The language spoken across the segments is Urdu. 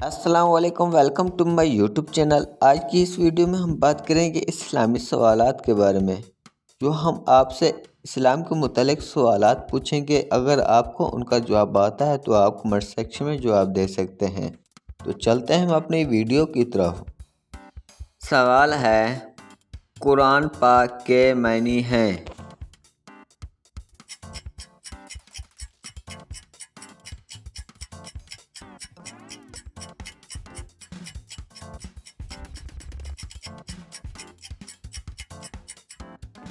السلام علیکم، welcome to my YouTube channel. آج کی اس ویڈیو میں ہم بات کریں گے اسلامی سوالات کے بارے میں، جو ہم آپ سے اسلام کے متعلق سوالات پوچھیں گے۔ اگر آپ کو ان کا جواب آتا ہے تو آپ کمنٹ سیکشن میں جواب دے سکتے ہیں۔ تو چلتے ہیں ہم اپنی ویڈیو کی طرف۔ سوال ہے، قرآن پاک کے معنی ہیں؟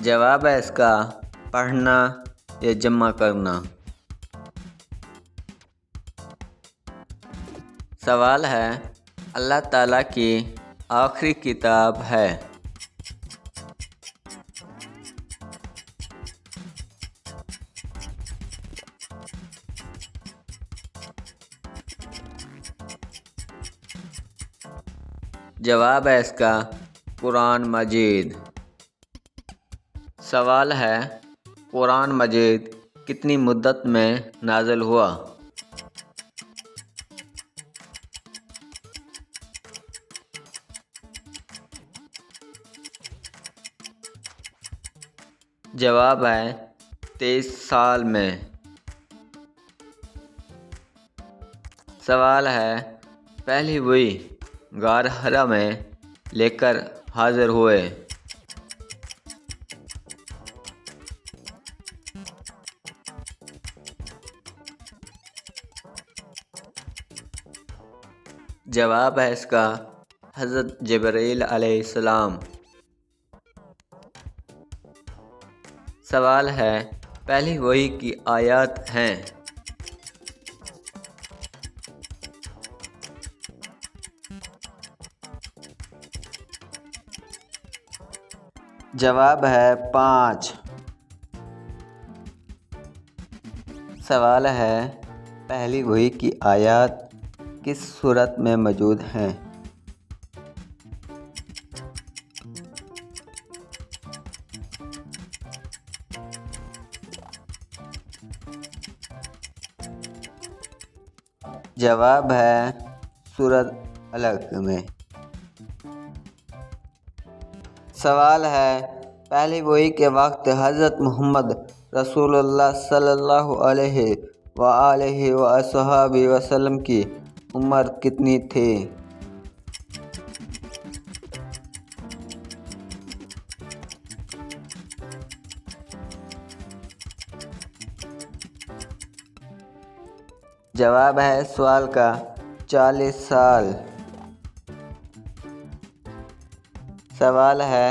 جواب ہے اس کا پڑھنا یا جمع کرنا۔ سوال ہے، اللہ تعالیٰ کی آخری کتاب ہے؟ جواب ہے اس کا قرآن مجید۔ سوال ہے، قرآن مجید کتنی مدت میں نازل ہوا؟ جواب ہے 23 سال میں۔ سوال ہے، پہلی وحی غار حرا میں لے کر حاضر ہوئے؟ جواب ہے اس کا حضرت جبرائیل علیہ السلام۔ سوال ہے، پہلی وحی کی آیات ہیں؟ جواب ہے 5۔ سوال ہے، پہلی وحی کی آیات کس صورت میں موجود ہیں؟ جواب ہے سورۃ علق میں۔ سوال ہے، پہلی وحی کے وقت حضرت محمد رسول اللہ صلی اللہ علیہ وآلہ وصحبہ وسلم کی عمر کتنی تھی؟ جواب ہے اس سوال کا 40 سال۔ سوال ہے،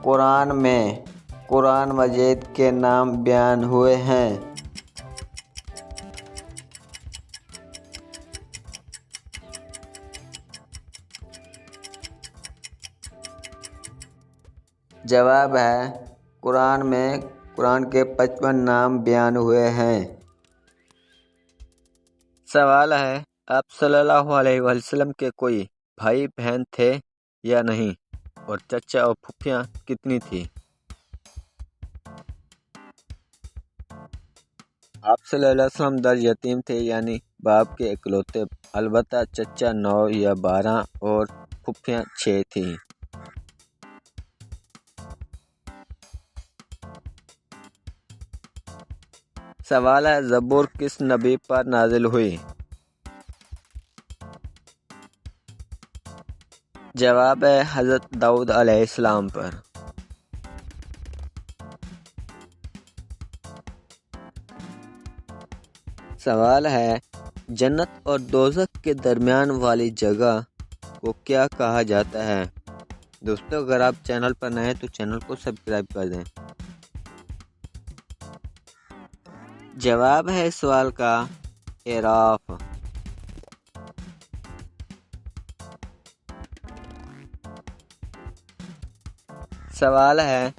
قرآن میں قرآن مجید کے نام بیان ہوئے ہیں؟ جواب ہے، قرآن میں قرآن کے 55 نام بیان ہوئے ہیں۔ سوال ہے، آپ صلی اللہ علیہ وسلم کے کوئی بھائی بہن تھے یا نہیں، اور چچا اور پھوپھیاں کتنی تھی؟ آپ صلی اللہ علیہ وسلم در یتیم تھے، یعنی باپ کے اکلوتے، البتہ چچا 9 یا 12 اور پھوپھیاں 6 تھیں۔ سوال ہے، زبور کس نبی پر نازل ہوئی؟ جواب ہے حضرت داؤد علیہ السلام پر۔ سوال ہے، جنت اور دوزخ کے درمیان والی جگہ کو کیا کہا جاتا ہے؟ دوستو، اگر آپ چینل پر نئے ہیں تو چینل کو سبسکرائب کر دیں۔ جواب ہے اس سوال کا اعراف۔ سوال ہے،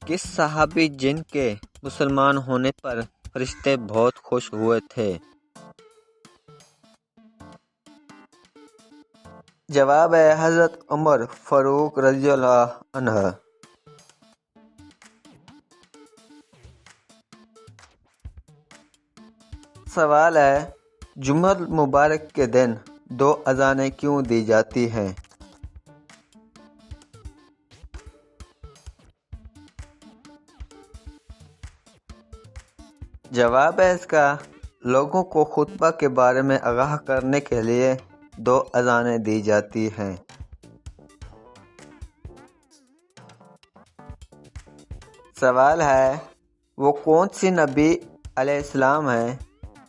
کس صحابی جن کے مسلمان ہونے پر فرشتے بہت خوش ہوئے تھے؟ جواب ہے حضرت عمر فاروق رضی اللہ عنہ۔ سوال ہے، جمعہ مبارک کے دن دو اذانیں کیوں دی جاتی ہیں؟ جواب ہے اس کا، لوگوں کو خطبہ کے بارے میں آگاہ کرنے کے لیے دو اذانیں دی جاتی ہیں۔ سوال ہے، وہ کون سی نبی علیہ السلام ہیں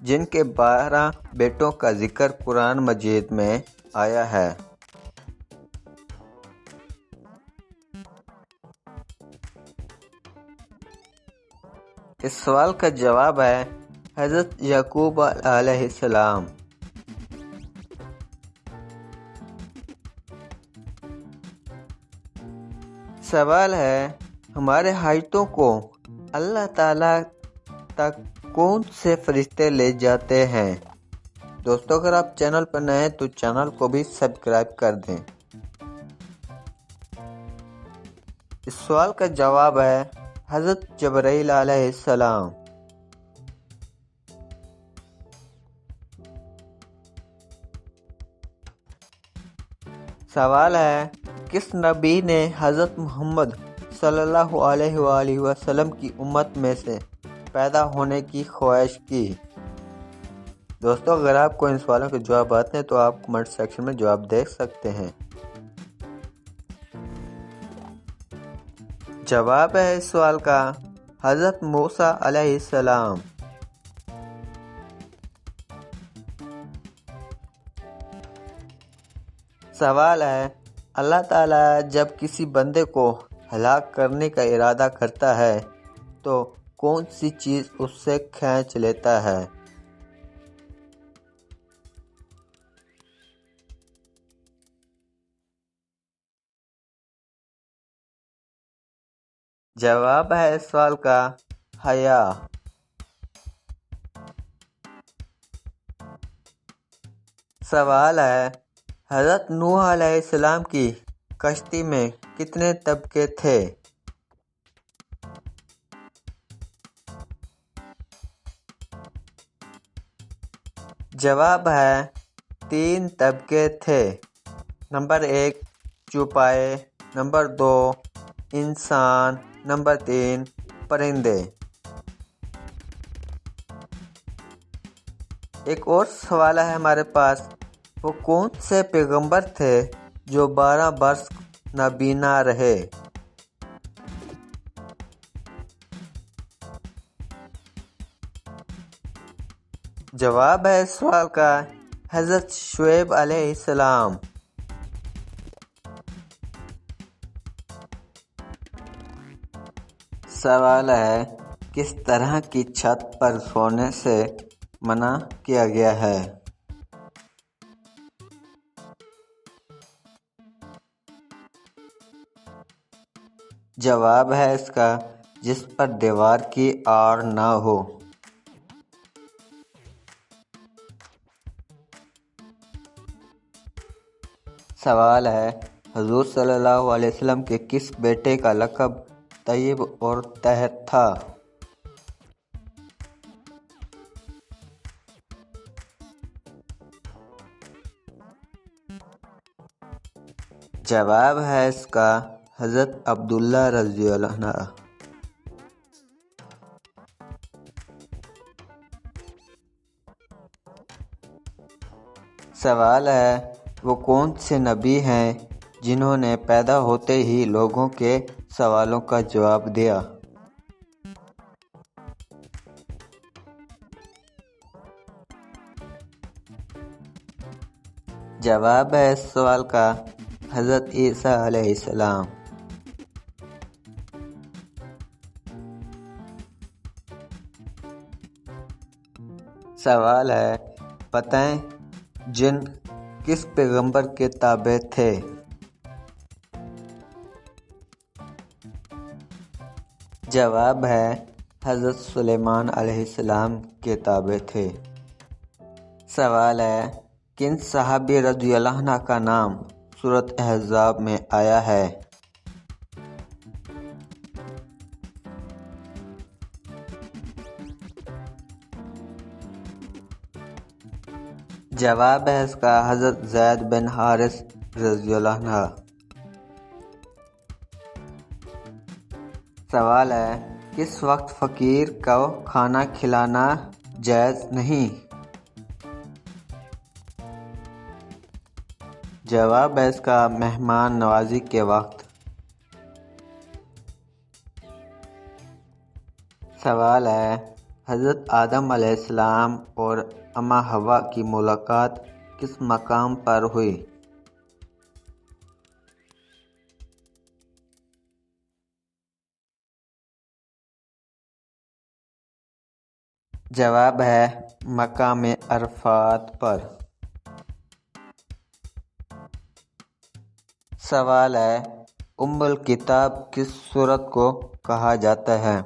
جن کے 12 بیٹوں کا ذکر قرآن مجید میں آیا ہے؟ اس سوال کا جواب ہے حضرت یعقوب علیہ السلام۔ سوال ہے، ہمارے حاجتوں کو اللہ تعالیٰ تک کون سے فرشتے لے جاتے ہیں؟ دوستو، اگر آپ چینل پر نئے ہیں تو چینل کو بھی سبسکرائب کر دیں۔ اس سوال کا جواب ہے حضرت جبرائیل علیہ السلام۔ سوال ہے، کس نبی نے حضرت محمد صلی اللہ علیہ وآلہ وسلم کی امت میں سے پیدا ہونے کی خواہش کی؟ دوستو، اگر آپ کو ان سوالوں کے جواب آتے ہیں تو آپ کمنٹ سیکشن میں جواب دے سکتے ہیں۔ جواب ہے اس سوال کا حضرت موسیٰ علیہ السلام۔ سوال ہے، اللہ تعالیٰ جب کسی بندے کو ہلاک کرنے کا ارادہ کرتا ہے تو کون سی چیز اس سے کھینچ لیتا ہے؟ جواب ہے اس سوال کا حیا۔ سوال ہے، حضرت نوح علیہ السلام کی کشتی میں کتنے طبقے تھے؟ جواب ہے 3 طبقے تھے۔ نمبر 1 چوپائے، نمبر 2 انسان، نمبر 3 پرندے۔ ایک اور سوال ہے ہمارے پاس، وہ کون سے پیغمبر تھے جو 12 برس نابینا رہے؟ جواب ہے اس سوال کا حضرت شعیب علیہ السلام۔ سوال ہے، کس طرح کی چھت پر سونے سے منع کیا گیا ہے؟ جواب ہے اس کا، جس پر دیوار کی آڑ نہ ہو۔ سوال ہے، حضور صلی اللہ علیہ وسلم کے کس بیٹے کا لقب طیب اور طاہر تھا؟ جواب ہے اس کا حضرت عبداللہ رضی اللہ عنہ۔ سوال ہے، وہ کون سے نبی ہیں جنہوں نے پیدا ہوتے ہی لوگوں کے سوالوں کا جواب دیا؟ جواب ہے اس سوال کا حضرت عیسیٰ علیہ السلام۔ سوال ہے، بتائیں جن کس پیغمبر کے تابع تھے؟ جواب ہے حضرت سلیمان علیہ السلام کے تابع تھے۔ سوال ہے، کن صحابی رضی اللہ عنہ کا نام سورۃ احزاب میں آیا ہے؟ جواب ہے اس کا حضرت زید بن حارث رضی اللہ عنہ۔ سوال ہے کس وقت فقیر کو کھانا کھلانا جائز نہیں؟ جواب ہے اس کا مہمان نوازی کے وقت۔ سوال ہے حضرت آدم علیہ السلام اور اماں حوا کی ملاقات کس مقام پر ہوئی؟ جواب ہے مقام عرفات پر۔ سوال ہے ام الکتاب کس سورت کو کہا جاتا ہے؟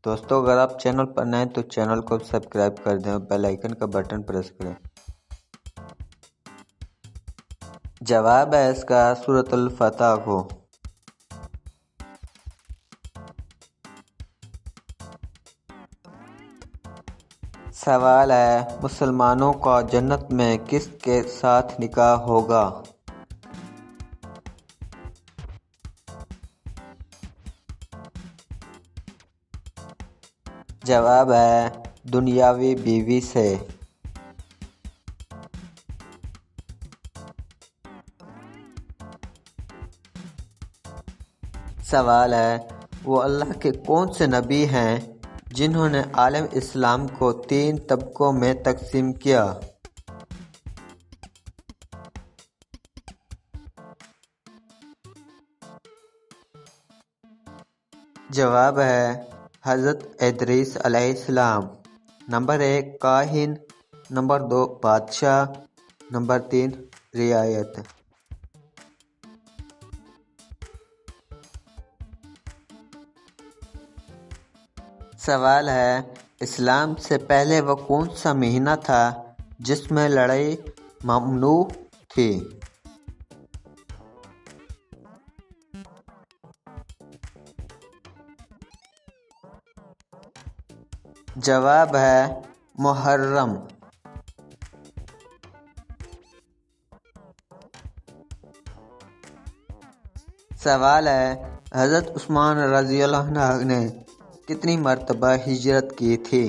دوستو اگر آپ چینل پر نئے تو چینل کو سبسکرائب کر دیں اور بیل آئیکن کا بٹن پریس کریں۔ جواب ہے اس کا سورۃ الفتح کو۔ سوال ہے مسلمانوں کا جنت میں کس کے ساتھ نکاح ہوگا؟ جواب ہے دنیاوی بیوی سے۔ سوال ہے وہ اللہ کے کون سے نبی ہیں جنہوں نے عالم اسلام کو 3 طبقوں میں تقسیم کیا؟ جواب ہے حضرت ادریس علیہ السلام۔ نمبر 1 کاہن، نمبر 2 بادشاہ، نمبر 3 رعایت۔ سوال ہے اسلام سے پہلے وہ کون سا مہینہ تھا جس میں لڑائی ممنوع تھی؟ جواب ہے محرم۔ سوال ہے حضرت عثمان رضی اللہ عنہ نے کتنی مرتبہ ہجرت کی تھی؟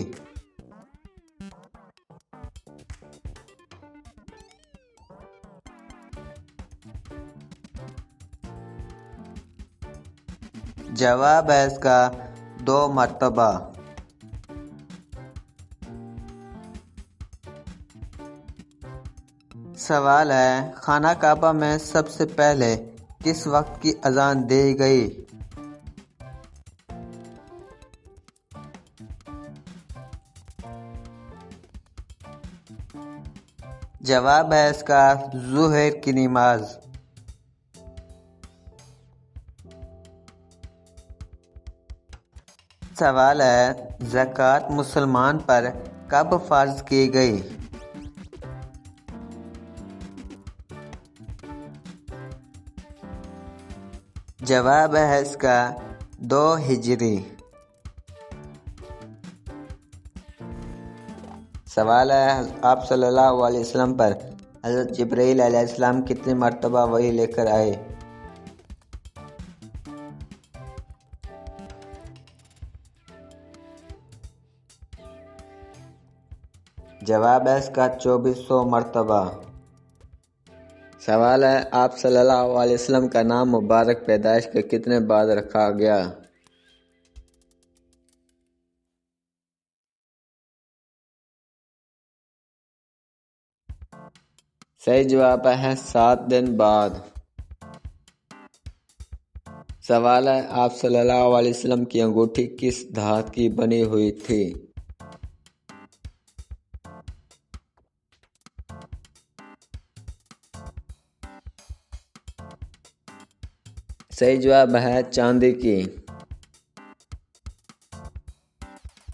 جواب ہے اس کا 2 مرتبہ۔ سوال ہے خانہ کعبہ میں سب سے پہلے کس وقت کی اذان دی گئی؟ جواب ہے اس کا ظہر کی نماز۔ سوال ہے زکوٰۃ مسلمان پر کب فرض کی گئی؟ جواب ہے اس کا 2 ہجری۔ سوال ہے آپ صلی اللہ علیہ وسلم پر حضرت جبرائیل علیہ السلام کتنی مرتبہ وحی لے کر آئے؟ جواب ہے اس کا 2400 مرتبہ۔ سوال ہے آپ صلی اللہ علیہ وسلم کا نام مبارک پیدائش کے کتنے بعد رکھا گیا؟ صحیح جواب ہے 7 دن بعد۔ سوال ہے آپ صلی اللہ علیہ وسلم کی انگوٹھی کس دھات کی بنی ہوئی تھی؟ صحیح جواب ہے چاندی کی۔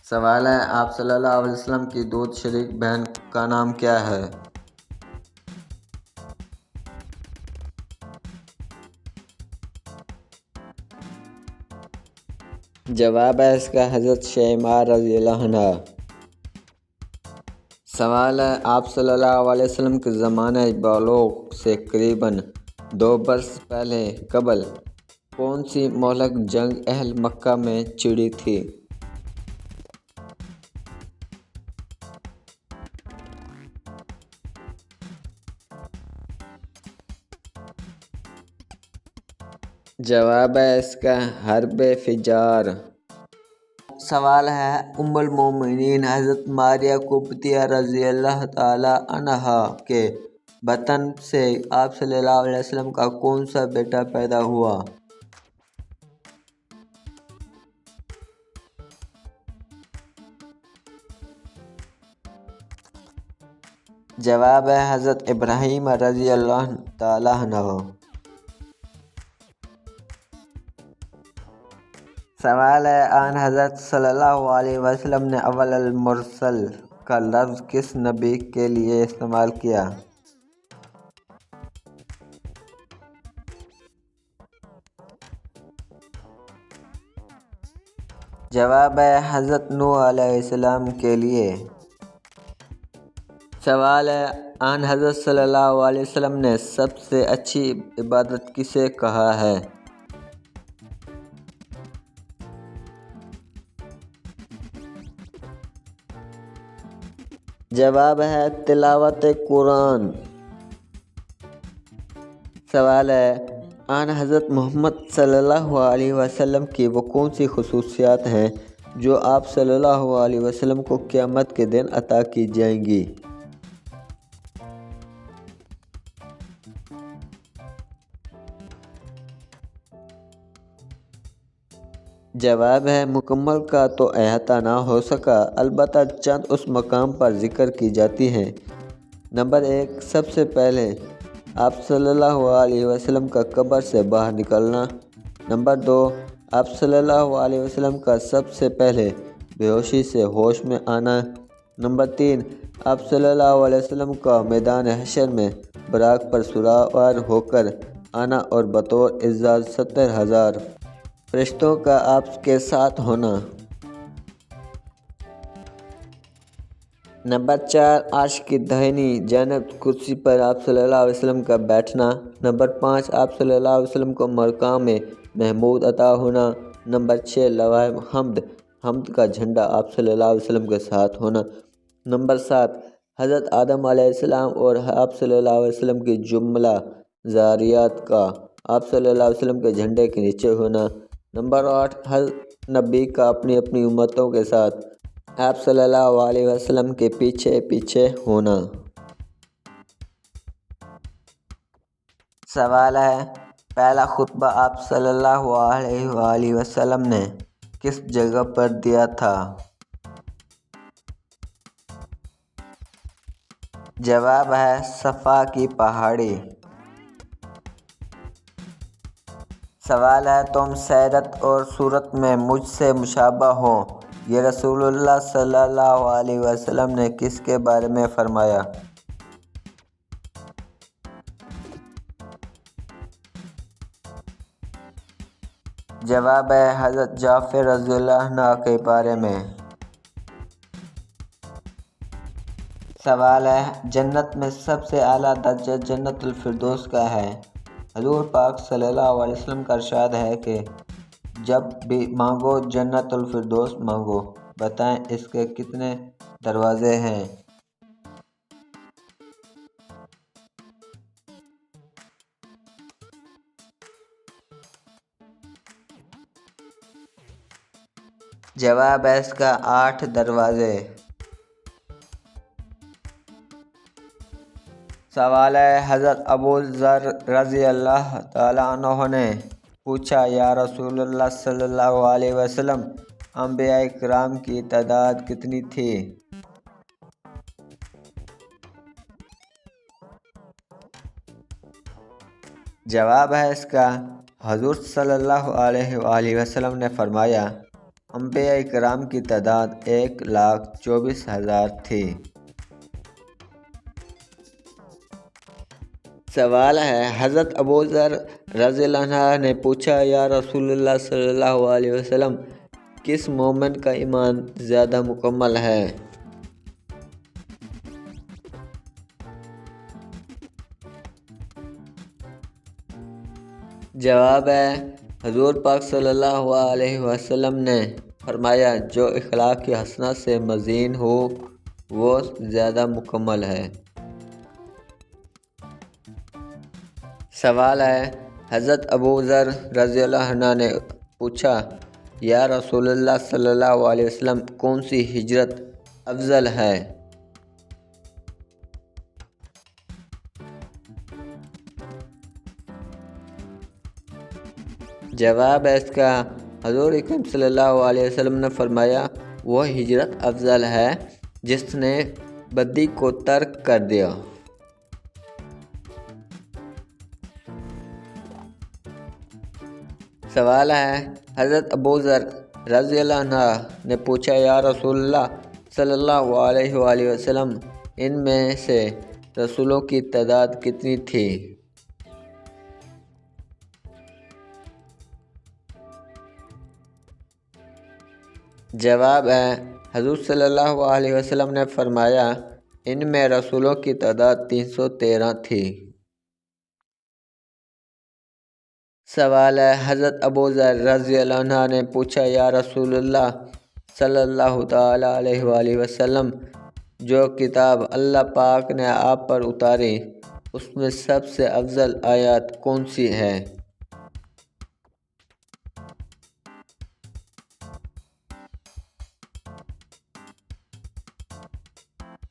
سوال ہے آپ صلی اللہ علیہ وسلم کی دودھ شریک بہن کا نام کیا ہے؟ جواب ہے اس کا حضرت شیماء رضی اللہ عنہ۔ سوال ہے آپ صلی اللہ علیہ وسلم کے زمانہ بلوغ سے قریباً 2 برس پہلے قبل کون سی مہلک جنگ اہل مکہ میں چھڑی تھی؟ جواب ہے اس کا حرب فجار۔ سوال ہے ام المومنین حضرت ماریہ قبطیہ رضی اللہ تعالی عنہا کے بطن سے آپ صلی اللہ علیہ وسلم کا کون سا بیٹا پیدا ہوا؟ جواب ہے حضرت ابراہیم رضی اللہ تعالی عنہ۔ سوال ہے آن حضرت صلی اللہ علیہ وسلم نے اول المرسل کا لفظ کس نبی کے لیے استعمال کیا؟ جواب ہے حضرت نوح علیہ السلام کے لیے۔ سوال ہے آن حضرت صلی اللہ علیہ وسلم نے سب سے اچھی عبادت کسے کہا ہے؟ جواب ہے تلاوت قرآن۔ سوال ہے آن حضرت محمد صلی اللہ علیہ وسلم کی وہ کون سی خصوصیات ہیں جو آپ صلی اللہ علیہ وسلم کو قیامت کے دن عطا کی جائیں گی؟ جواب ہے مکمل کا تو احاطہ نہ ہو سکا، البتہ چند اس مقام پر ذکر کی جاتی ہیں۔ نمبر 1، سب سے پہلے آپ صلی اللہ علیہ وسلم کا قبر سے باہر نکلنا۔ نمبر 2، آپ صلی اللہ علیہ وسلم کا سب سے پہلے بے ہوشی سے ہوش میں آنا۔ نمبر 3، آپ صلی اللہ علیہ وسلم کا میدان حشر میں براق پر سوار ہو کر آنا اور بطور اعزاز 70,000 فرشتوں کا آپ کے ساتھ ہونا۔ نمبر 4، عرش کی داہنی جانب کرسی پر آپ صلی اللہ علیہ وسلم کا بیٹھنا۔ نمبر 5، آپ صلی اللہ علیہ وسلم کو مقام محمود عطا ہونا۔ نمبر 6، لواء حمد کا جھنڈا آپ صلی اللہ علیہ وسلم کے ساتھ ہونا۔ نمبر 7، حضرت آدم علیہ السلام اور آپ صلی اللہ علیہ وسلم کی جملہ ذریات کا آپ صلی اللہ علیہ وسلم کے جھنڈے کے نیچے ہونا۔ نمبر 8، ہر نبی کا اپنی اپنی امتوں کے ساتھ آپ صلی اللہ علیہ وسلم کے پیچھے پیچھے ہونا۔ سوال ہے پہلا خطبہ آپ صلی اللہ علیہ وسلم نے کس جگہ پر دیا تھا؟ جواب ہے صفا کی پہاڑی۔ سوال ہے تم سیرت اور صورت میں مجھ سے مشابہ ہو، یہ رسول اللہ صلی اللہ علیہ وسلم نے کس کے بارے میں فرمایا؟ جواب ہے حضرت جعفر رضی اللہ عنہ کے بارے میں۔ سوال ہے جنت میں سب سے اعلیٰ درجہ جنت الفردوس کا ہے؟ حضور پاک صلی اللہ علیہ وسلم کا ارشاد ہے کہ جب بھی مانگو جنت الفردوس مانگو، بتائیں اس کے کتنے دروازے ہیں؟ جواب ہے اس کا 8 دروازے۔ سوال ہے حضرت ابو ذر رضی اللہ تعالی عنہ نے پوچھا یا رسول اللہ صلی اللہ علیہ وسلم انبیاء کرام کی تعداد کتنی تھی؟ جواب ہے اس کا حضور صلی اللہ علیہ وسلم نے فرمایا انبیاء کرام کی تعداد 1,24,000 تھی۔ سوال ہے حضرت ابو ذر رضی اللہ عنہ نے پوچھا یا رسول اللہ صلی اللہ علیہ وسلم کس مومن کا ایمان زیادہ مکمل ہے؟ جواب ہے، حضور پاک صلی اللہ علیہ وسلم نے فرمایا جو اخلاق کی حسنہ سے مزین ہو وہ زیادہ مکمل ہے۔ سوال ہے، حضرت ابو ذر رضی اللہ عنہ نے پوچھا، یا رسول اللہ صلی اللہ علیہ وسلم کون سی ہجرت افضل ہے؟ جواب ہے اس کا، حضور اکرم صلی اللہ علیہ وسلم نے فرمایا وہ ہجرت افضل ہے جس نے بدی کو ترک کر دیا۔ سوال ہے، حضرت ابو ذر رضی اللہ عنہ نے پوچھا، یا رسول اللہ صلی اللہ علیہ وآلہ وسلم ان میں سے رسولوں کی تعداد کتنی تھی؟ جواب ہے، حضور صلی اللہ علیہ وسلم نے فرمایا ان میں رسولوں کی تعداد 313 تھی۔ سوال ہے، حضرت ابو ذر رضی اللہ عنہ نے پوچھا، یا رسول اللہ صلی اللہ تعالیٰ علیہ وآلہ وسلم جو کتاب اللہ پاک نے آپ پر اتاری اس میں سب سے افضل آیات کون سی ہے؟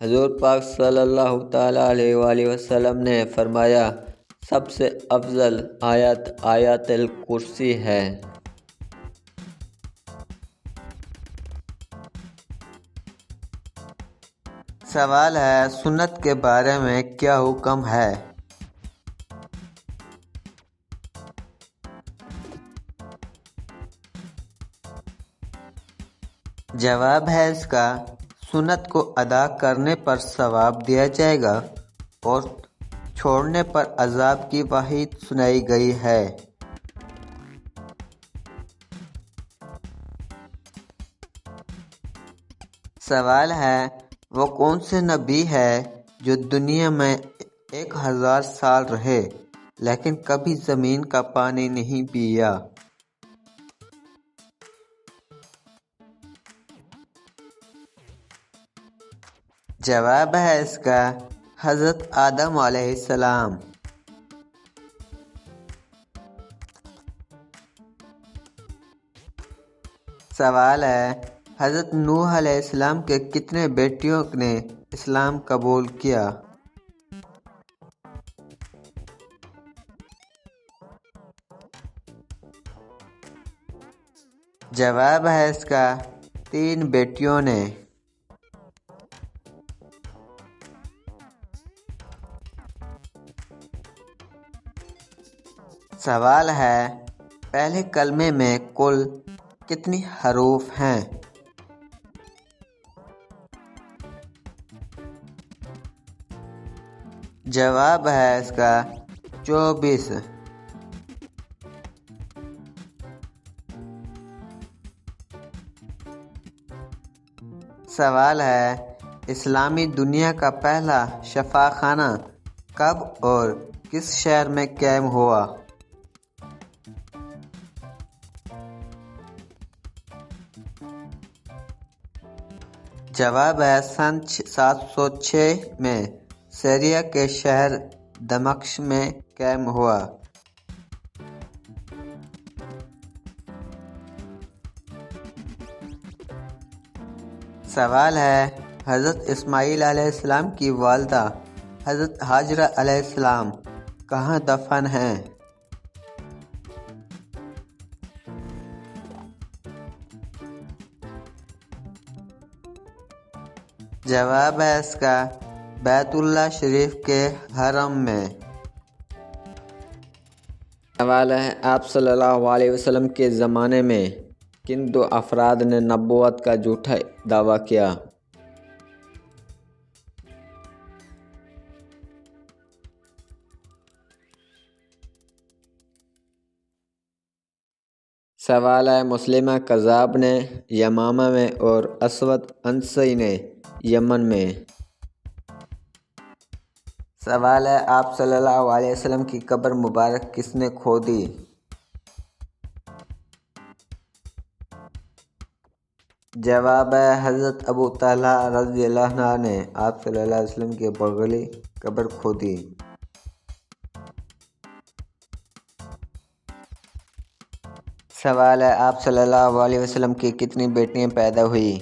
حضور پاک صلی اللہ تعالیٰ علیہ وآلہ وسلم نے فرمایا سب سے افضل آیت آیت الکرسی ہے۔ سوال ہے، سنت کے بارے میں کیا حکم ہے؟ جواب ہے اس کا، سنت کو ادا کرنے پر ثواب دیا جائے گا اور چھوڑنے پر عذاب کی وعید سنائی گئی ہے۔ سوال ہے، وہ کون سے نبی ہے جو دنیا میں 1000 سال رہے لیکن کبھی زمین کا پانی نہیں پیا؟ جواب ہے اس کا، حضرت آدم علیہ السلام۔ سوال ہے، حضرت نوح علیہ السلام کے کتنے بیٹیوں نے اسلام قبول کیا؟ جواب ہے اس کا، 3 بیٹیوں نے۔ سوال ہے، پہلے کلمے میں کل کتنی حروف ہیں؟ جواب ہے اس کا، 24۔ سوال ہے، اسلامی دنیا کا پہلا شفا خانہ کب اور کس شہر میں قائم ہوا؟ جواب ہے، سن 706 میں سیریا کے شہر دمشق میں قائم ہوا۔ سوال ہے، حضرت اسماعیل علیہ السلام کی والدہ حضرت ہاجرہ علیہ السلام کہاں دفن ہیں؟ جواب ہے اس کا، بیت اللہ شریف کے حرم میں۔ سوال ہے، آپ صلی اللہ علیہ وسلم کے زمانے میں کن 2 افراد نے نبوت کا جھوٹا دعویٰ کیا؟ سوال ہے، مسلمہ کذاب نے یمامہ میں اور اسود عنسی نے یمن میں۔ سوال ہے، آپ صلی اللہ علیہ وسلم کی قبر مبارک کس نے کھودی؟ جواب ہے حضرت ابو طلحہ رضی اللہ عنہ نے آپ صلی اللہ علیہ وسلم کی بغلی قبر کھودی۔ سوال ہے آپ صلی اللہ علیہ وسلم کی کتنی بیٹیاں پیدا ہوئی؟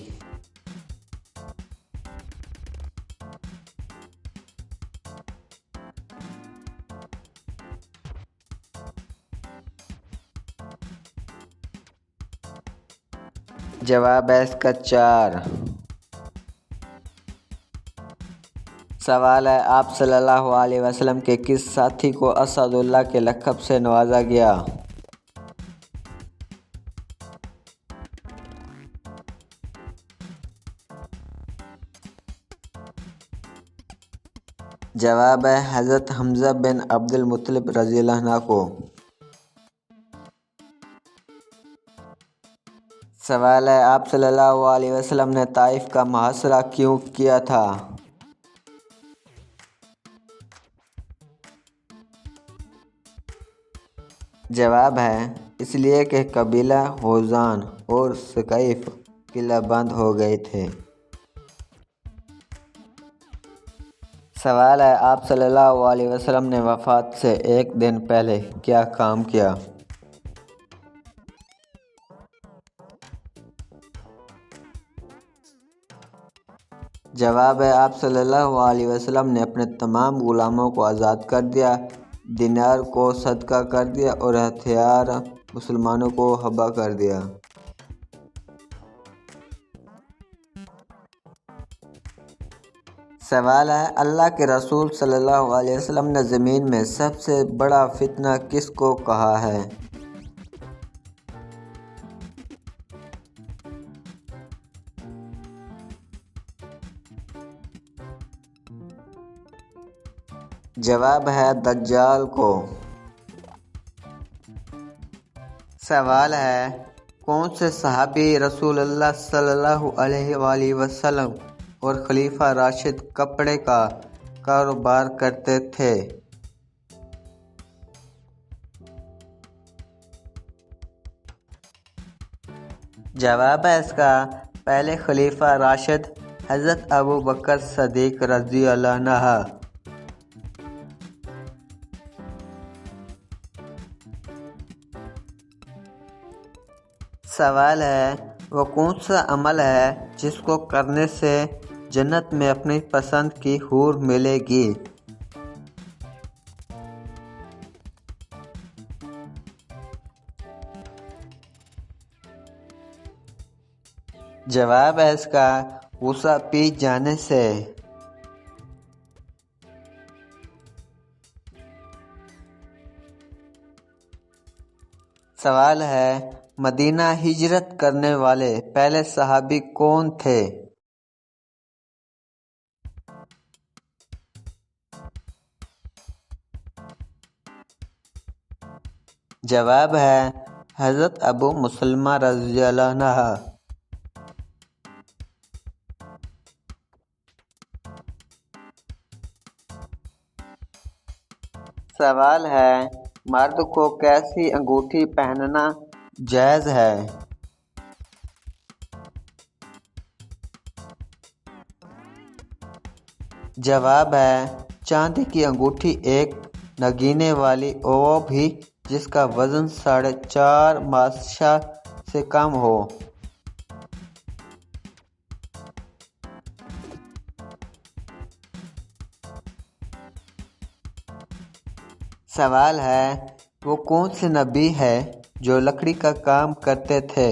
جواب ہے اس کا 4۔ سوال ہے آپ صلی اللہ علیہ وسلم کے کس ساتھی کو اسد اللہ کے لقب سے نوازا گیا؟ جواب ہے حضرت حمزہ بن عبد المطلب رضی اللہ عنہ کو۔ سوال ہے آپ صلی اللہ علیہ وسلم نے طائف کا محاصرہ کیوں کیا تھا؟ جواب ہے اس لیے کہ قبیلہ ہوزان اور ثقیف قلعہ بند ہو گئے تھے۔ سوال ہے آپ صلی اللہ علیہ وسلم نے وفات سے ایک دن پہلے کیا کام کیا؟ جواب ہے آپ صلی اللہ علیہ وسلم نے اپنے تمام غلاموں کو آزاد کر دیا، دینار کو صدقہ کر دیا اور ہتھیار مسلمانوں کو ہبہ کر دیا۔ سوال ہے اللہ کے رسول صلی اللہ علیہ وسلم نے زمین میں سب سے بڑا فتنہ کس کو کہا ہے؟ جواب ہے دجال کو۔ سوال ہے کون سے صحابی رسول اللہ صلی اللہ علیہ وآلہ وسلم اور خلیفہ راشد کپڑے کا کاروبار کرتے تھے؟ جواب ہے اس کا پہلے خلیفہ راشد حضرت ابو بکر صدیق رضی اللہ عنہ۔ سوال ہے وہ کون سا عمل ہے جس کو کرنے سے جنت میں اپنی پسند کی حور ملے گی؟ جواب ہے اس کا غصہ پی جانے سے۔ سوال ہے مدینہ ہجرت کرنے والے پہلے صحابی کون تھے؟ جواب ہے حضرت ابو مسلمہ رضی اللہ عنہ۔ سوال ہے مرد کو کیسی انگوٹھی پہننا جائز ہے؟ جواب ہے چاندی کی انگوٹھی ایک نگینے والی وہ بھی جس کا وزن 4.5 ماشا سے کم ہو۔ سوال ہے وہ کون سے نبی ہے جو لکڑی کا کام کرتے تھے؟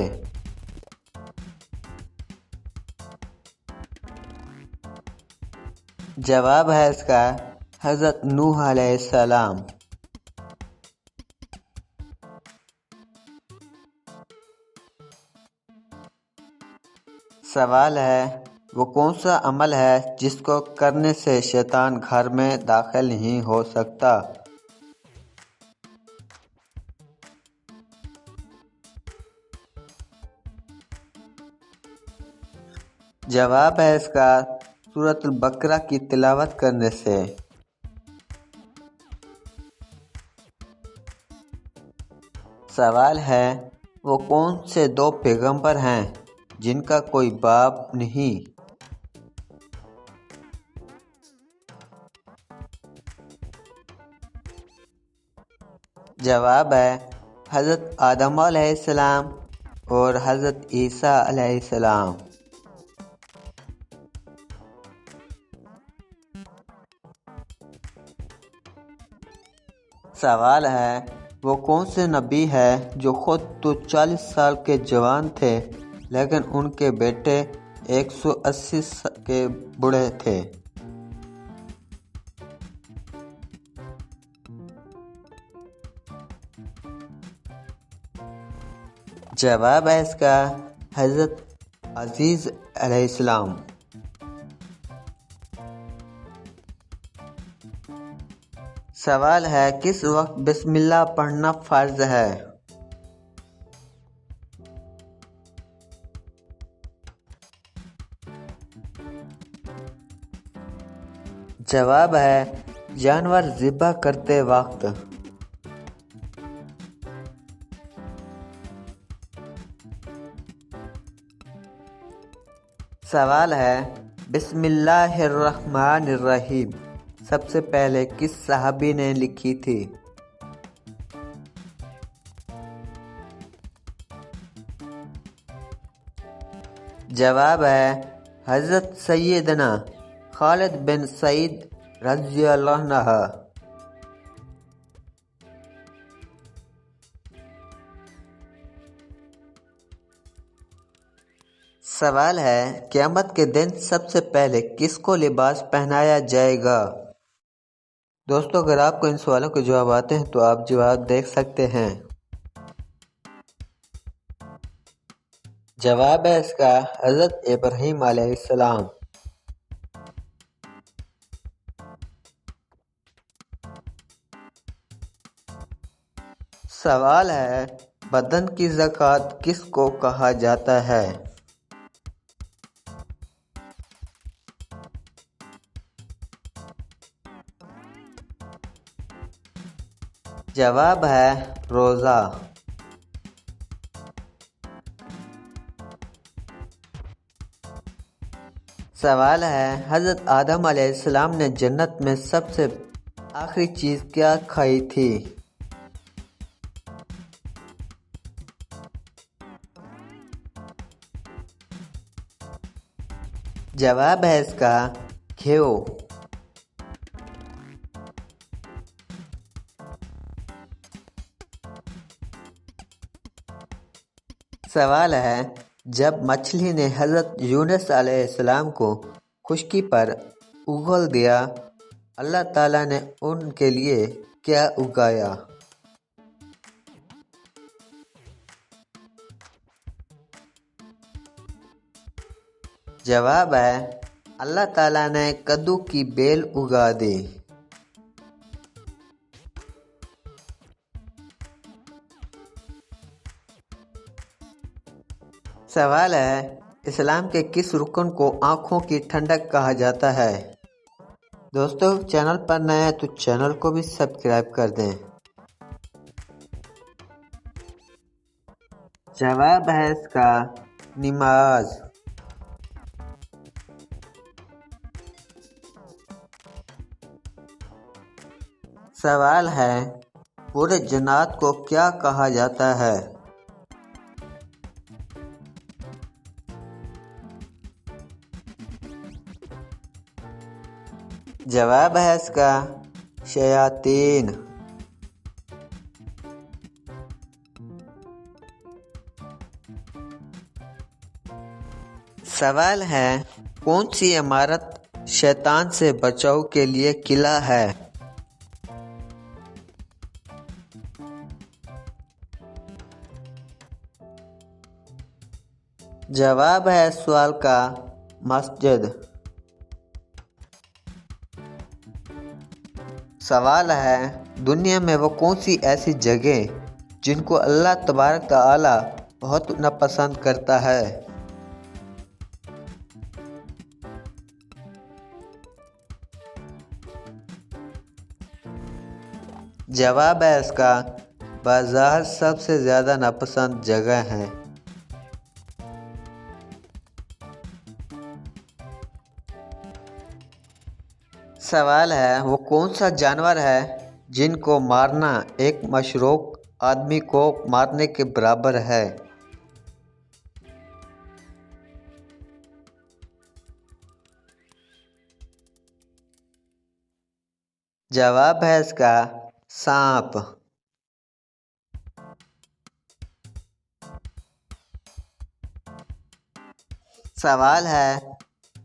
جواب ہے اس کا حضرت نوح علیہ السلام۔ سوال ہے وہ کون سا عمل ہے جس کو کرنے سے شیطان گھر میں داخل نہیں ہو سکتا؟ جواب ہے اس کا سورۃ البقرہ کی تلاوت کرنے سے۔ سوال ہے وہ کون سے 2 پیغمبر ہیں جن کا کوئی باپ نہیں؟ جواب ہے حضرت آدم علیہ السلام اور حضرت عیسیٰ علیہ السلام۔ سوال ہے وہ کون سے نبی ہے جو خود تو 40 سال کے جوان تھے لیکن ان کے بیٹے 180 کے بوڑھے تھے؟ جواب ہے اس کا حضرت عزیز علیہ السلام۔ سوال ہے کس وقت بسم اللہ پڑھنا فرض ہے؟ جواب ہے جانور ذبح کرتے وقت۔ سوال ہے بسم اللہ الرحمن الرحیم سب سے پہلے کس صحابی نے لکھی تھی؟ جواب ہے حضرت سیدنا خالد بن سعید رضی اللہ عنہ۔ سوال ہے قیامت کے دن سب سے پہلے کس کو لباس پہنایا جائے گا؟ دوستو اگر آپ کو ان سوالوں کے جواب آتے ہیں تو آپ جواب دیکھ سکتے ہیں۔ جواب ہے اس کا حضرت ابراہیم علیہ السلام۔ سوال ہے بدن کی زکوٰۃ کس کو کہا جاتا ہے؟ جواب ہے روزہ۔ سوال ہے حضرت آدم علیہ السلام نے جنت میں سب سے آخری چیز کیا کھائی تھی؟ جواب ہے اس کا گھیو۔ سوال ہے جب مچھلی نے حضرت یونس علیہ السلام کو خشکی پر اگل دیا اللہ تعالیٰ نے ان کے لیے کیا اگایا؟ جواب ہے اللہ تعالیٰ نے کدو کی بیل اگا دی۔ سوال ہے اسلام کے کس رکن کو آنکھوں کی ٹھنڈک کہا جاتا ہے؟ دوستو چینل پر نئے ہیں تو چینل کو بھی سبسکرائب کر دیں۔ جواب ہے اس کا نماز۔ سوال ہے پورے جنات کو کیا کہا جاتا ہے؟ جواب ہے اس کا شیاطین۔ سوال ہے کون سی عمارت شیطان سے بچاؤ کے لیے قلعہ ہے؟ جواب ہے اس سوال کا مسجد۔ سوال ہے دنیا میں وہ کون سی ایسی جگہ جن کو اللہ تبارک تعالی بہت ناپسند کرتا ہے؟ جواب ہے اس کا بازار سب سے زیادہ ناپسند جگہ ہے۔ سوال ہے وہ کون سا جانور ہے جن کو مارنا ایک مشروع آدمی کو مارنے کے برابر ہے؟ جواب ہے اس کا سانپ۔ سوال ہے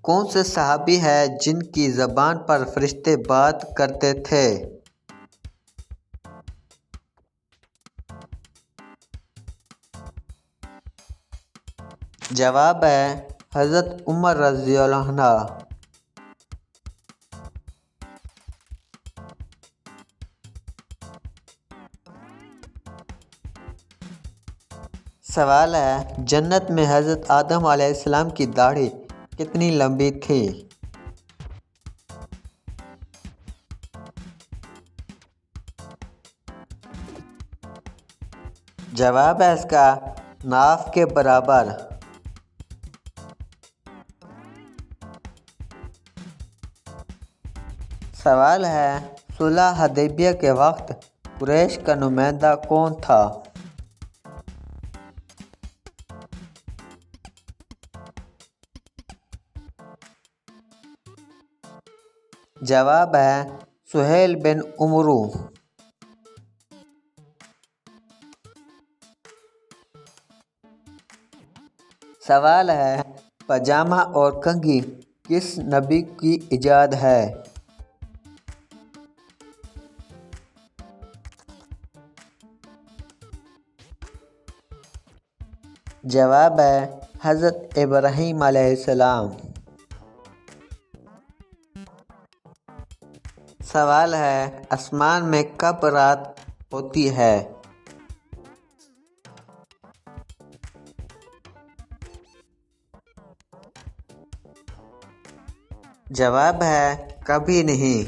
کون سے صحابی ہیں جن کی زبان پر فرشتے بات کرتے تھے؟ جواب ہے حضرت عمر رضی اللہ عنہ۔ سوال ہے جنت میں حضرت آدم علیہ السلام کی داڑھی کتنی لمبی تھی؟ جواب ہے اس کا ناف کے برابر۔ سوال ہے صلح حدیبیہ کے وقت قریش کا نمائندہ کون تھا؟ جواب ہے سہیل بن عمرو۔ سوال ہے پاجامہ اور کنگھی کس نبی کی ایجاد ہے؟ جواب ہے حضرت ابراہیم علیہ السلام۔ سوال ہے آسمان میں کب رات ہوتی ہے؟ جواب ہے کبھی نہیں۔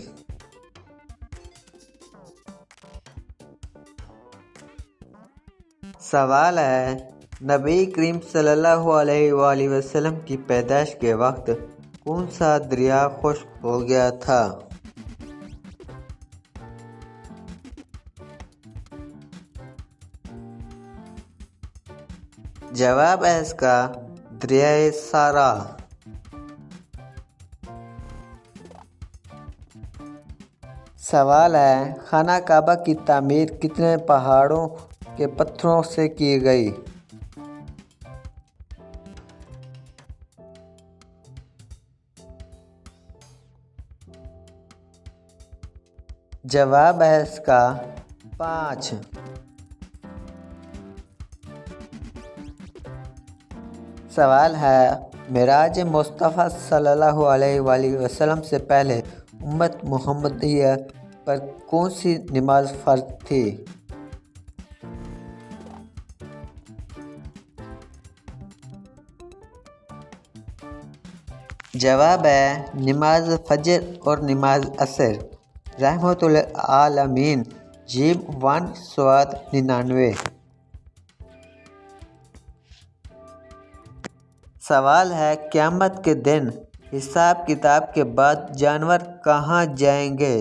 سوال ہے نبی کریم صلی اللہ علیہ وآلہ وسلم کی پیدائش کے وقت کون سا دریا خشک ہو گیا تھا؟ جواب ہے اس کا دریائے سارا۔ سوال ہے خانہ کعبہ کی تعمیر کتنے پہاڑوں کے پتھروں سے کی گئی؟ جواب ہے اس کا 5۔ سوال ہے معراج مصطفیٰ صلی اللہ علیہ وآلہ وسلم سے پہلے امت محمدیہ پر کون سی نماز فرض تھی؟ جواب ہے نماز فجر اور نماز عصر۔ رحمت للعالمین جیم 1 سواد 99۔ سوال ہے قیامت کے دن حساب کتاب کے بعد جانور کہاں جائیں گے؟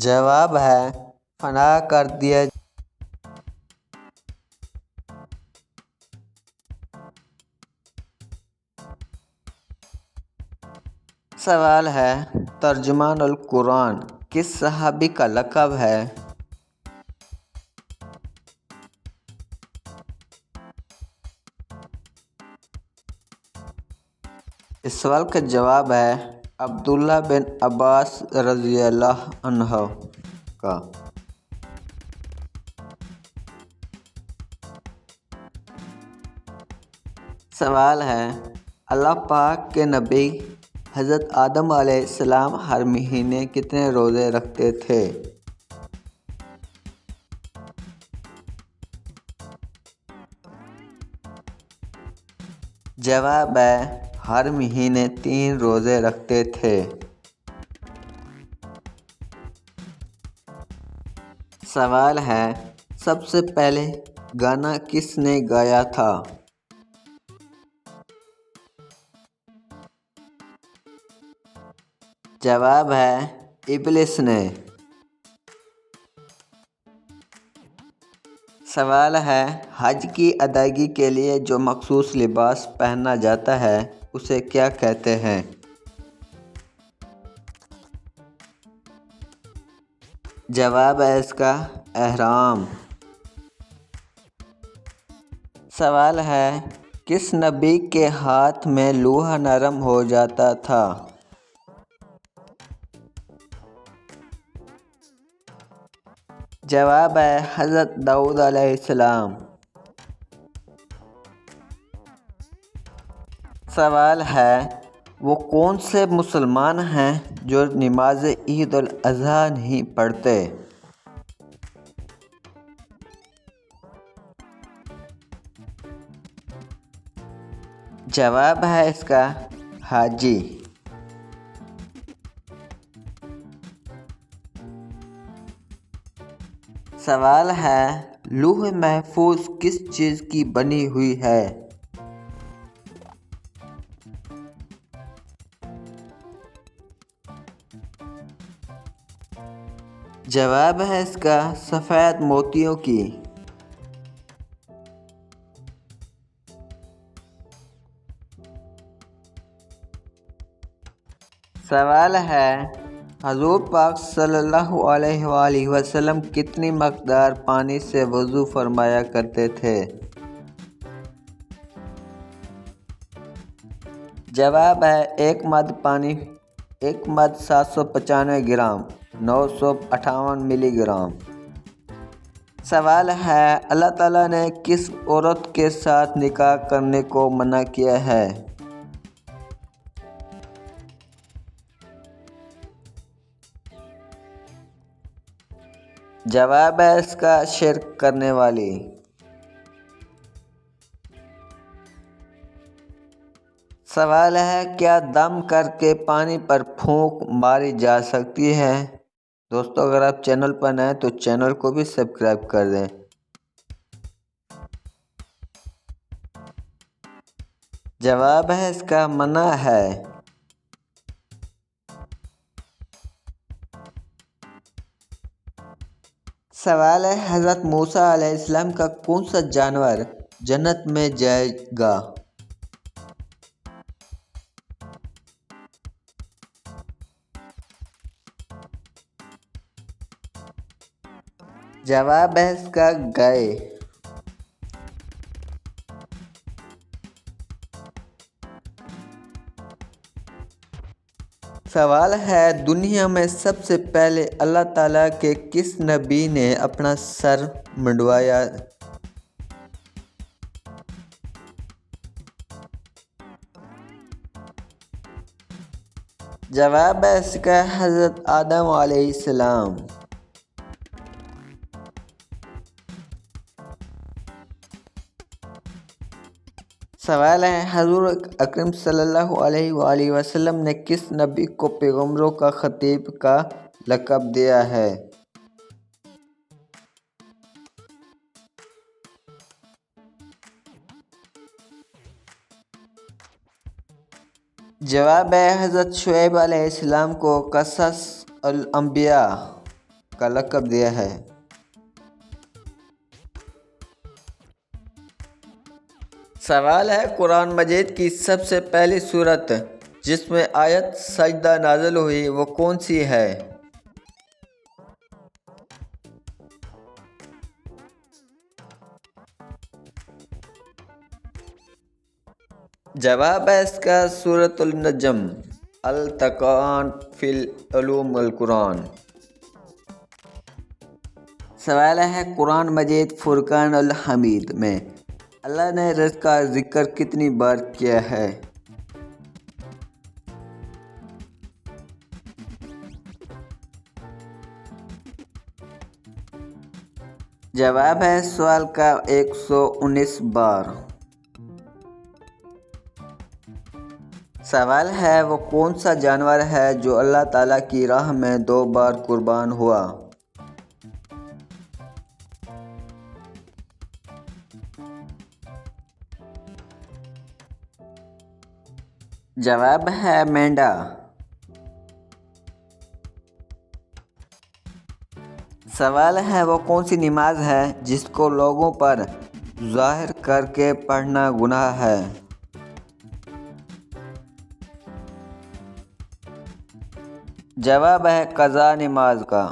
جواب ہے فنا کر دیا۔ سوال ہے ترجمان القرآن کس صحابی کا لقب ہے؟ اس سوال کا جواب ہے عبداللہ بن عباس رضی اللہ عنہ کا۔ سوال ہے اللہ پاک کے نبی حضرت آدم علیہ السلام ہر مہینے کتنے روزے رکھتے تھے؟ جواب ہے ہر مہینے 3 روزے رکھتے تھے۔ سوال ہے سب سے پہلے گانا کس نے گایا تھا؟ جواب ہے ابلیس نے۔ سوال ہے حج کی ادائیگی کے لیے جو مخصوص لباس پہنا جاتا ہے اسے کیا کہتے ہیں؟ جواب ہے اس کا احرام۔ سوال ہے کس نبی کے ہاتھ میں لوہا نرم ہو جاتا تھا؟ جواب ہے حضرت داؤد علیہ السلام۔ سوال ہے وہ کون سے مسلمان ہیں جو نماز عید الاضحیٰ نہیں پڑھتے؟ جواب ہے اس کا حاجی۔ سوال ہے لوح محفوظ کس چیز کی بنی ہوئی ہے؟ جواب ہے اس کا سفید موتیوں کی۔ سوال ہے حضور پاک صلی اللہ علیہ وآلہ وسلم کتنی مقدار پانی سے وضو فرمایا کرتے تھے؟ جواب ہے ایک مد 795 گرام 958 ملی گرام۔ سوال ہے اللہ تعالیٰ نے کس عورت کے ساتھ نکاح کرنے کو منع کیا ہے؟ جواب ہے اس کا شرک کرنے والی۔ سوال ہے کیا دم کر کے پانی پر پھونک ماری جا سکتی ہے؟ دوستو اگر آپ چینل پر نئے تو چینل کو بھی سبسکرائب کر دیں۔ جواب ہے اس کا منع ہے۔ سوال ہے حضرت موسیٰ علیہ السلام کا کون سا جانور جنت میں جائے گا؟ جواب ہے اس کا گائے۔ سوال ہے دنیا میں سب سے پہلے اللہ تعالیٰ کے کس نبی نے اپنا سر منڈوایا؟ جواب ہے اس کا حضرت آدم علیہ السلام۔ سوال ہے حضور اکرم صلی اللہ علیہ وآلہ وسلم نے کس نبی کو پیغمبروں کا خطیب کا لقب دیا ہے؟ جواب ہے حضرت شعیب علیہ السلام کو قصص الانبیاء کا لقب دیا ہے۔ سوال ہے قرآن مجید کی سب سے پہلی سورت جس میں آیت سجدہ نازل ہوئی وہ کون سی ہے؟ جواب ہے اس کا سورۃ النجم الاتقان فی علوم القرآن۔ سوال ہے قرآن مجید فرقان الحمید میں اللہ نے رزق کا ذکر کتنی بار کیا ہے؟ جواب ہے سوال کا 119 بار۔ سوال ہے وہ کون سا جانور ہے جو اللہ تعالیٰ کی راہ میں 2 بار قربان ہوا؟ جواب ہے مینڈا۔ سوال ہے وہ کون سی نماز ہے جس کو لوگوں پر ظاہر کر کے پڑھنا گناہ ہے؟ جواب ہے قضا نماز کا۔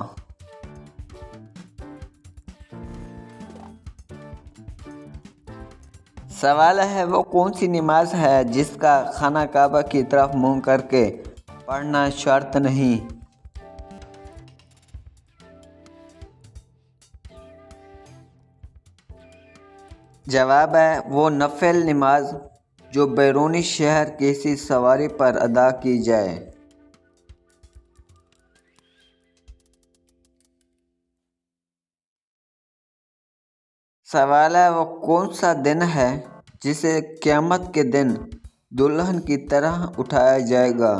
سوال ہے وہ کون سی نماز ہے جس کا خانہ کعبہ کی طرف منہ کر کے پڑھنا شرط نہیں؟ جواب ہے وہ نفل نماز جو بیرونی شہر کسی سواری پر ادا کی جائے۔ سوال ہے وہ کون سا دن ہے جسے قیامت کے دن دلہن کی طرح اٹھایا جائے گا؟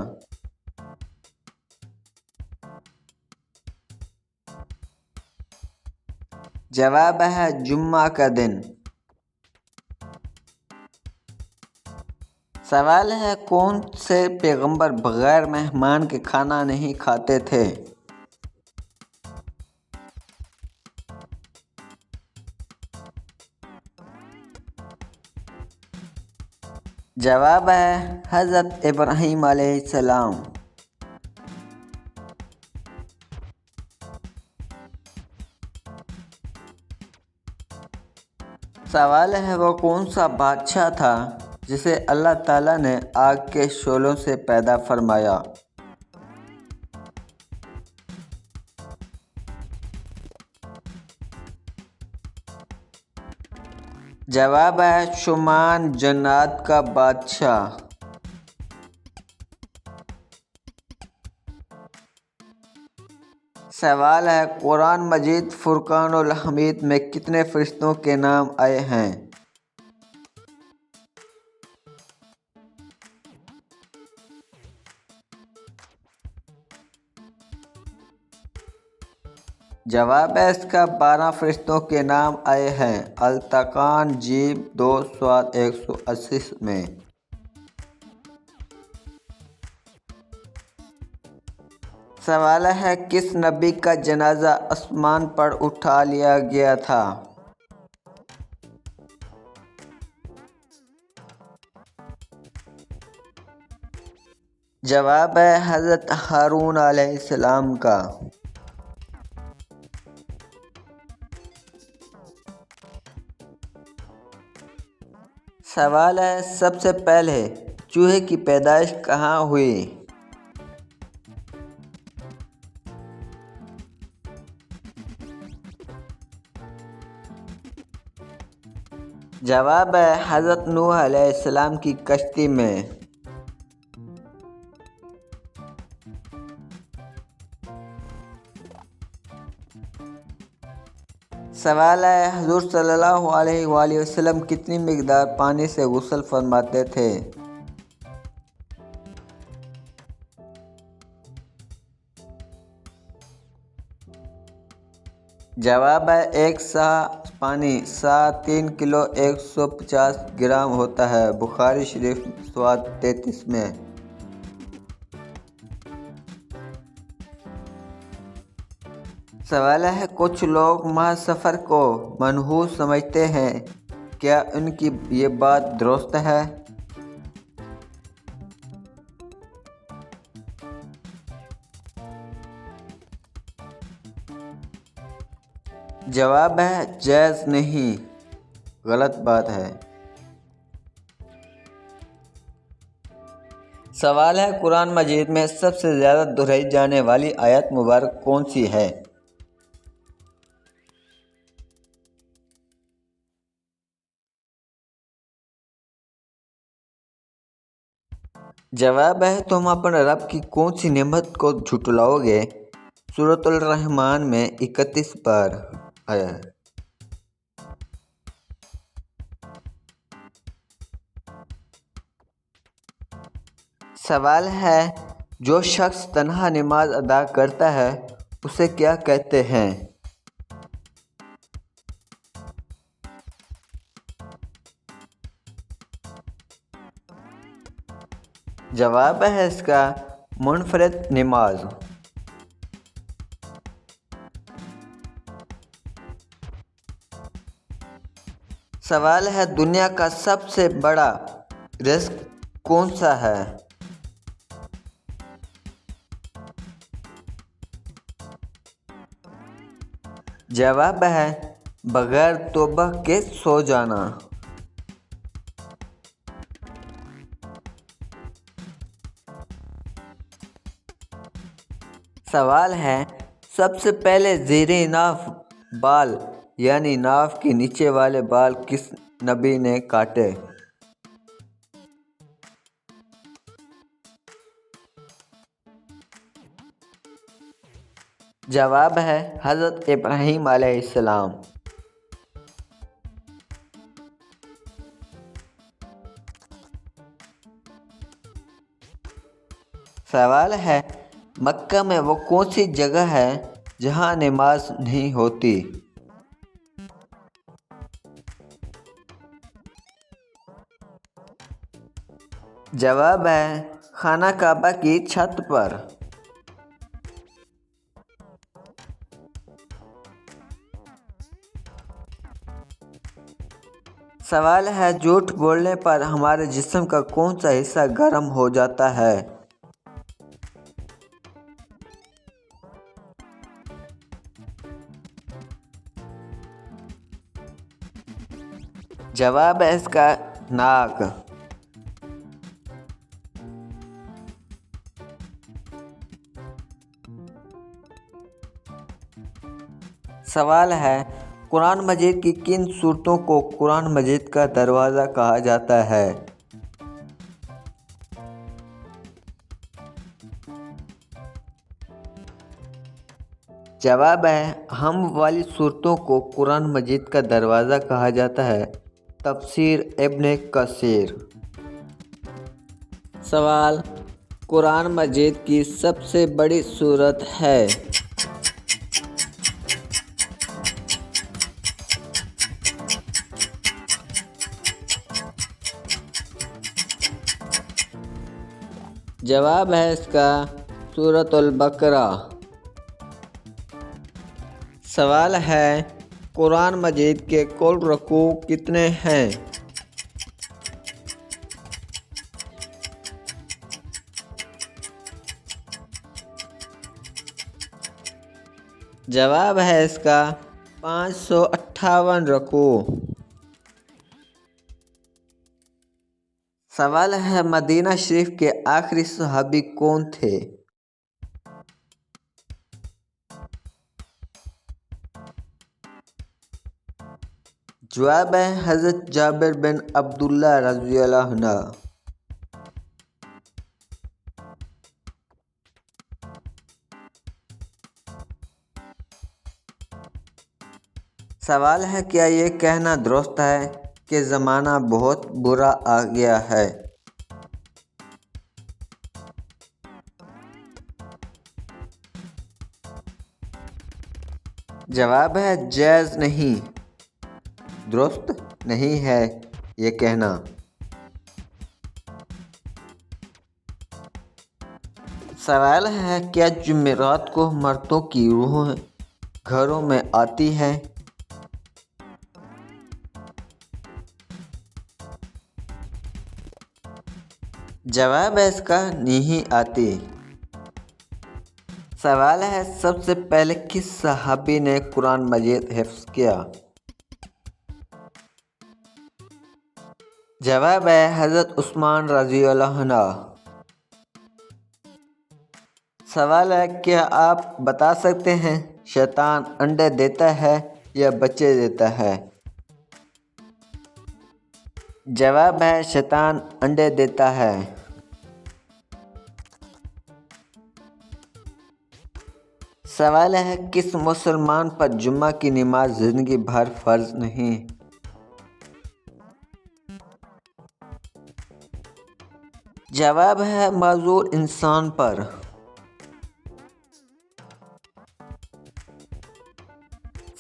جواب ہے جمعہ کا دن۔ سوال ہے کون سے پیغمبر بغیر مہمان کے کھانا نہیں کھاتے تھے؟ جواب ہے حضرت ابراہیم علیہ السلام۔ سوال ہے وہ کون سا بادشاہ تھا جسے اللہ تعالیٰ نے آگ کے شعلوں سے پیدا فرمایا؟ جواب ہے شمان جنات کا بادشاہ۔ سوال ہے قرآن مجید فرقان الحمید میں کتنے فرشتوں کے نام آئے ہیں؟ جواب ہے اس کا 12 فرشتوں کے نام آئے ہیں التقان جیم 2 صاد 180 میں۔ سوال ہے کس نبی کا جنازہ آسمان پر اٹھا لیا گیا تھا؟ جواب ہے حضرت ہارون علیہ السلام کا۔ سوال ہے سب سے پہلے چوہے کی پیدائش کہاں ہوئی؟ جواب ہے حضرت نوح علیہ السلام کی کشتی میں۔ سوال ہے حضور صلی اللہ علیہ وآلہ وسلم کتنی مقدار پانی سے غسل فرماتے تھے؟ جواب ہے 1 سا پانی سا 3 کلو 150 گرام ہوتا ہے بخاری شریف صاد 33 میں۔ سوال ہے کچھ لوگ ماہ سفر کو منحوس سمجھتے ہیں، کیا ان کی یہ بات درست ہے؟ جواب ہے جائز نہیں، غلط بات ہے۔ سوال ہے قرآن مجید میں سب سے زیادہ دہرائی جانے والی آیت مبارک کون سی ہے؟ جواب ہے تم اپنے رب کی کون سی نعمت کو جھٹلاؤ گے؟ سورۃ الرحمن میں 31 بار آیا ہے۔ سوال ہے جو شخص تنہا نماز ادا کرتا ہے اسے کیا کہتے ہیں؟ جواب ہے اس کا منفرد نماز۔ سوال ہے دنیا کا سب سے بڑا رزق کون سا ہے؟ جواب ہے بغیر توبہ کے سو جانا۔ سوال ہے سب سے پہلے زیر ناف بال یعنی ناف کے نیچے والے بال کس نبی نے کاٹے؟ جواب ہے حضرت ابراہیم علیہ السلام۔ سوال ہے مکہ میں وہ کون سی جگہ ہے جہاں نماز نہیں ہوتی؟ جواب ہے خانہ کعبہ کی چھت پر۔ سوال ہے جھوٹ بولنے پر ہمارے جسم کا کون سا حصہ گرم ہو جاتا ہے؟ جواب ہے اس کا ناک۔ سوال ہے قرآن مجید کی کن سورتوں کو قرآن مجید کا دروازہ کہا جاتا ہے؟ جواب ہے ہم والی سورتوں کو قرآن مجید کا دروازہ کہا جاتا ہے۔ تفسیر ابن کثیر۔ سوال قرآن مجید کی سب سے بڑی سورت ہے؟ جواب ہے اس کا سورۃ البقرہ۔ سوال ہے قرآن مجید کے کل رکوع کتنے ہیں؟ جواب ہے اس کا 558 رکوع۔ سوال ہے مدینہ شریف کے آخری صحابی کون تھے؟ جواب ہے حضرت جابر بن عبداللہ رضی اللہ عنہ۔ سوال ہے کیا یہ کہنا درست ہے کہ زمانہ بہت برا آ گیا ہے؟ جواب ہے جائز نہیں، درست نہیں ہے یہ کہنا۔ سوال ہے کیا جمعرات کو مردوں کی روح گھروں میں آتی ہے؟ جواب ہے اس کا نہیں آتی۔ سوال ہے سب سے پہلے کس صحابی نے قرآن مجید حفظ کیا؟ جواب ہے حضرت عثمان رضی اللہ عنہ۔ سوال ہے کیا آپ بتا سکتے ہیں شیطان انڈے دیتا ہے یا بچے دیتا ہے؟ جواب ہے شیطان انڈے دیتا ہے۔ سوال ہے کس مسلمان پر جمعہ کی نماز زندگی بھر فرض نہیں؟ جواب ہے معذور انسان پر۔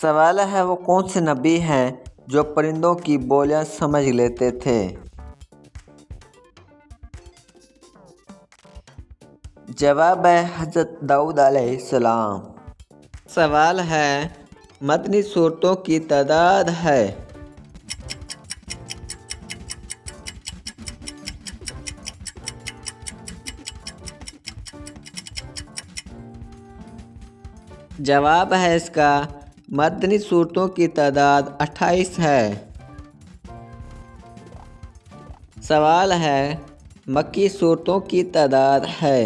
سوال ہے وہ کون سے نبی ہیں جو پرندوں کی بولیاں سمجھ لیتے تھے؟ جواب ہے حضرت داؤد علیہ السلام۔ سوال ہے مدنی صورتوں کی تعداد ہے۔ جواب ہے اس کا مدنی صورتوں کی تعداد 28 ہے۔ سوال ہے مکی صورتوں کی تعداد ہے۔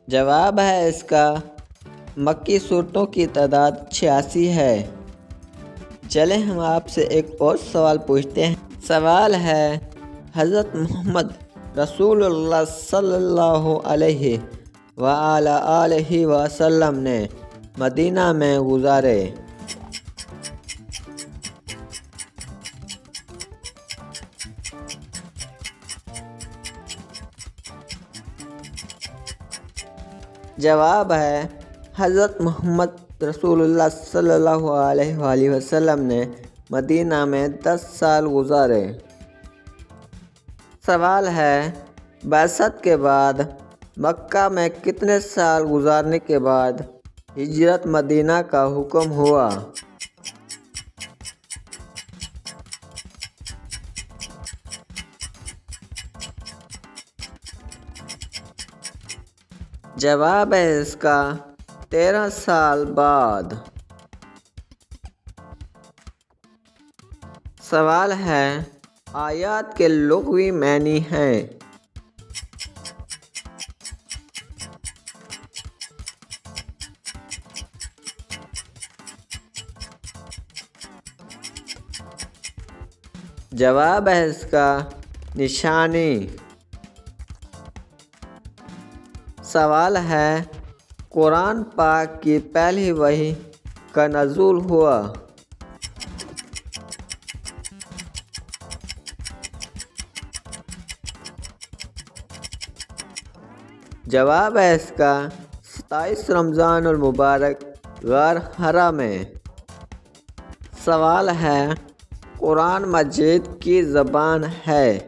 جواب ہے اس کا مکی صورتوں کی تعداد 86 ہے۔ چلیں ہم آپ سے ایک اور سوال پوچھتے ہیں۔ سوال ہے حضرت محمد رسول اللہ صلی اللہ علیہ وآلہ آلہ وسلم نے مدینہ میں گزارے۔ جواب ہے حضرت محمد رسول اللہ صلی اللہ علیہ وآلہ وسلم نے مدینہ میں 10 سال گزارے۔ سوال ہے بعثت کے بعد مکہ میں کتنے سال گزارنے کے بعد ہجرت مدینہ کا حکم ہوا؟ جواب ہے اس کا 13 سال بعد۔ سوال ہے آیات کے لغوی معنی ہیں۔ جواب ہے اس کا نشانی۔ سوال ہے قرآن پاک کی پہلی وحی کا نزول ہوا۔ جواب ہے اس کا 27 رمضان المبارک غار حرا میں۔ سوال ہے قرآن مجید کی زبان ہے۔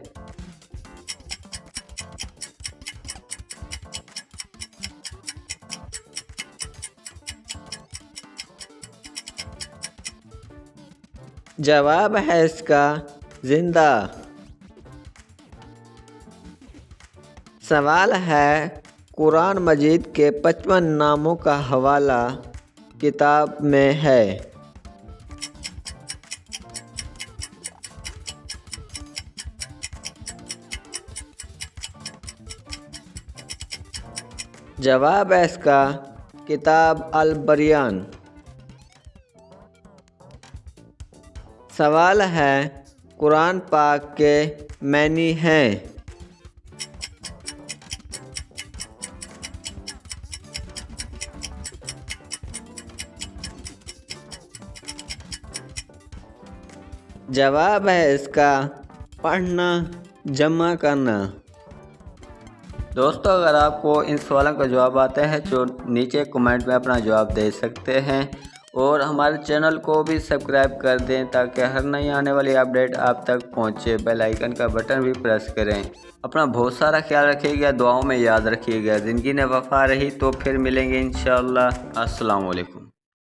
جواب ہے اس کا زندہ۔ سوال ہے قرآن مجید کے 55 ناموں کا حوالہ کتاب میں ہے۔ جواب ہے اس کا کتاب البریان۔ سوال ہے قرآن پاک کے معنی ہیں۔ جواب ہے اس کا پڑھنا جمع کرنا۔ دوستو اگر آپ کو ان سوالوں کا جواب آتا ہے تو نیچے کمنٹ میں اپنا جواب دے سکتے ہیں، اور ہمارے چینل کو بھی سبسکرائب کر دیں تاکہ ہر نئی آنے والی اپڈیٹ آپ تک پہنچے۔ بیل آئیکن کا بٹن بھی پریس کریں۔ اپنا بہت سارا خیال رکھیے گا، دعاؤں میں یاد رکھیے گا۔ زندگی نے وفا رہی تو پھر ملیں گے انشاءاللہ۔ السلام علیکم۔